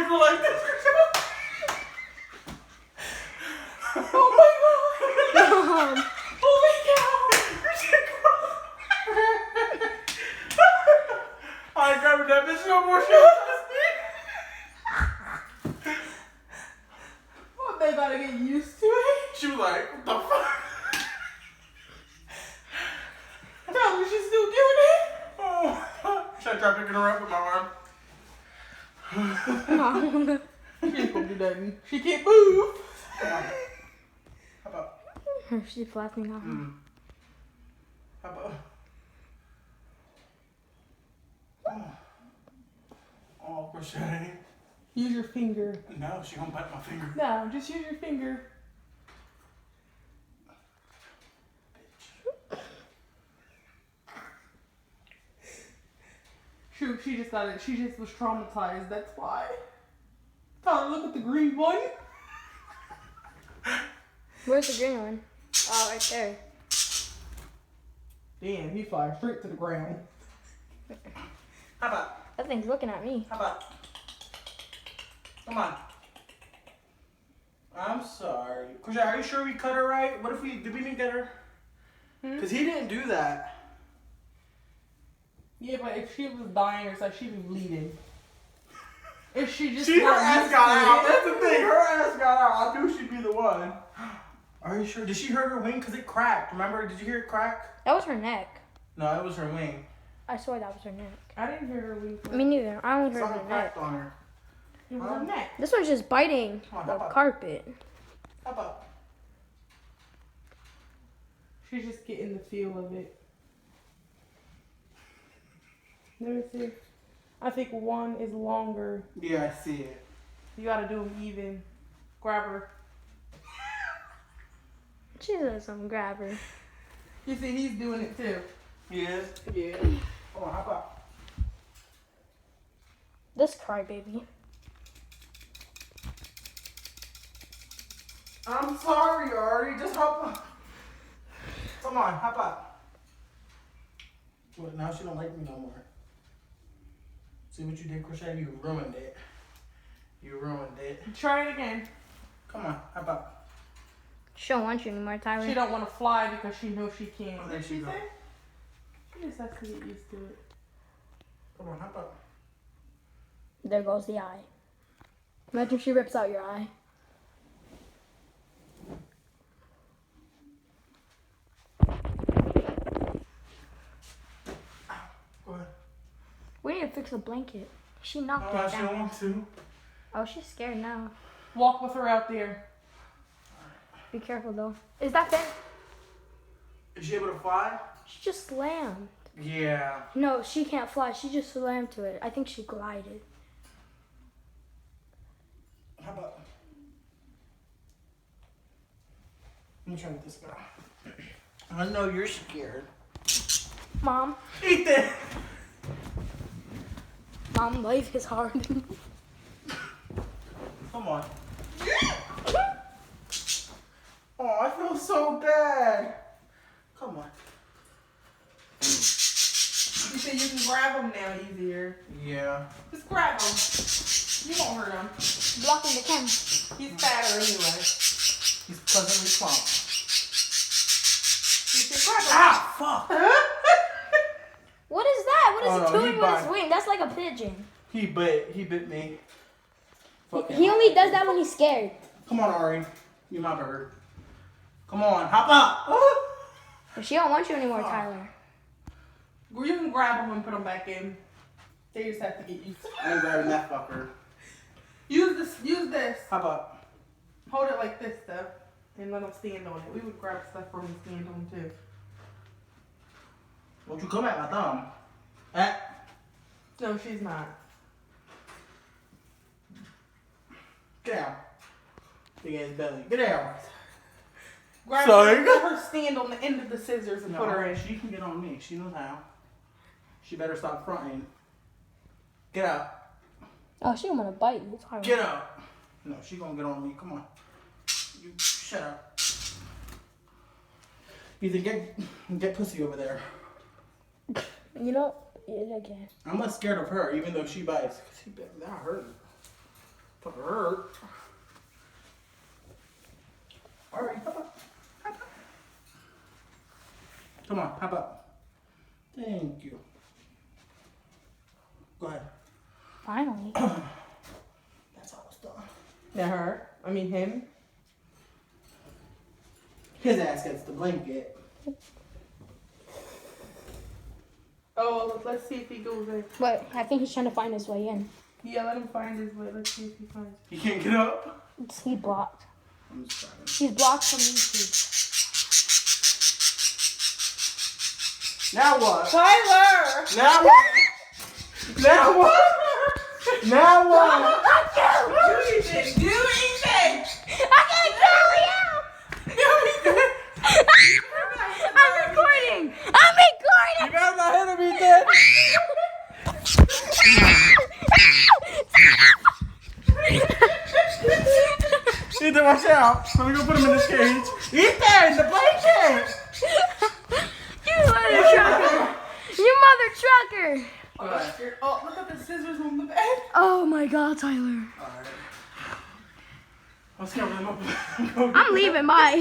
go like this. Oh my god! Holy cow! I ain't grabbing that bitch no more. She was Oh, they gotta get used to it. She was like, what the fuck? Tell me she's still doing it. Oh. Should I try picking her up with my arm? No. She ain't gonna do nothing. She can't move. Come on. How about? She's flapping off. How about? Oh, crochet. Use your finger. No, she gonna bite my finger. No, just use your finger. Shoot, she just got it. She just was traumatized. That's why. Tyler, look at the green one. Where's the green one? Oh, right there. Damn, he flies straight to the ground. How about? That thing's looking at me. How about? Come on. I'm sorry. Crochet, are you sure we cut her right? What if did we didn't get her? Because he didn't do that. Yeah, but if she was dying or something, she'd be bleeding. If she just Her ass got out. it. That's the thing. Her ass got out. I knew she'd be the one. Are you sure? Did she hurt her wing? Because it cracked. Remember? Did you hear it crack? That was her neck. No, it was her wing. I swear that was her neck. I didn't hear her weep. Me neither. I only heard Something her neck. cracked on her. It was her neck. This one's just biting Come on, the hop up. carpet. How about? She's just getting the feel of it. Let me see. I think one is longer. Yeah, I see it. You gotta do them even. Grab her. She does some grab her. You see, he's doing it too. Yes. Yeah. Come on, how about? This crybaby. I'm sorry, Ari. Just hop on. Come on, hop up. What, now she don't like me no more. See what you did, Crochet? You ruined it. You ruined it. Try it again. Come on, hop up. She don't want you anymore, Tyler. She don't want to fly because she knows she can't. Oh, What there did she she go. say? She just has to get used to it. Come on, hop up. There goes the eye. Imagine she rips out your eye. Go ahead. We need to fix the blanket. She knocked No, it she don't down. want to. Oh, she's scared now. Walk with her out there. Be careful though. Is that fair? Is she able to fly? She just slammed. Yeah. No, she can't fly. She just slammed to it. I think she glided. How about? Let me try with this girl. I know you're scared. Mom. Ethan! Mom, life is hard. Come on. Oh, I feel so bad. Come on. You say you can grab them now easier. Yeah. Just grab them. You won't hurt him. Blocking the camera. He's fatter anyway. He's pleasantly plump. You should grab him. Ah, fuck. What is that? What is Oh, he no, doing he with his bite. wing? That's like a pigeon. He bit me. Fucking He only does that when he's scared. Come on, Ari. You my bird. Come on, hop up. But she don't want you anymore, Tyler. Well, you can grab them and put them back in. They just have to get used to it. I ain't grabbing that fucker. Use this. Use this. Hop up. Hold it like this, though, and let them stand on it. We would grab stuff from and stand on too. Won't you come at my thumb? Eh? No, she's not. Get down. Big ass belly. Get down. Grab Sorry. her, let her stand on the end of the scissors and No, put her in. she can get on me. She knows how. She better stop fronting. Get out. Oh, she don't want to bite you. Tyler. Get out. No, she gonna get on me. Come on. You shut up. Ethan, get pussy over there. You know, yeah, again. I'm not scared of her, even though she bites. 'Cause she bit me. That hurt. Fucking hurt. Alright, hop up. Hop up. Come on, hop up. Thank you. Go ahead. Finally. That's almost done. That hurt? I mean him? His ass gets the blanket. Oh, let's see if he goes in. But I think he's trying to find his way in. Yeah, let him find his way. Let's see if he finds it. He can't get up? He's blocked. I'm just trying. He's blocked from YouTube. Now what? Tyler! Now what? Now what? Now what? Do anything! Do anything! I can't kill you! I'm recording! I'm recording! You better not hit him, Ethan! Ethan, watch out! Let me go put him in this cage. Ethan, the blanket! You mother trucker! You mother trucker! Oh, look at the scissors on the bed. Oh my god, Tyler. Alright. Let's go. I'm leaving, bye.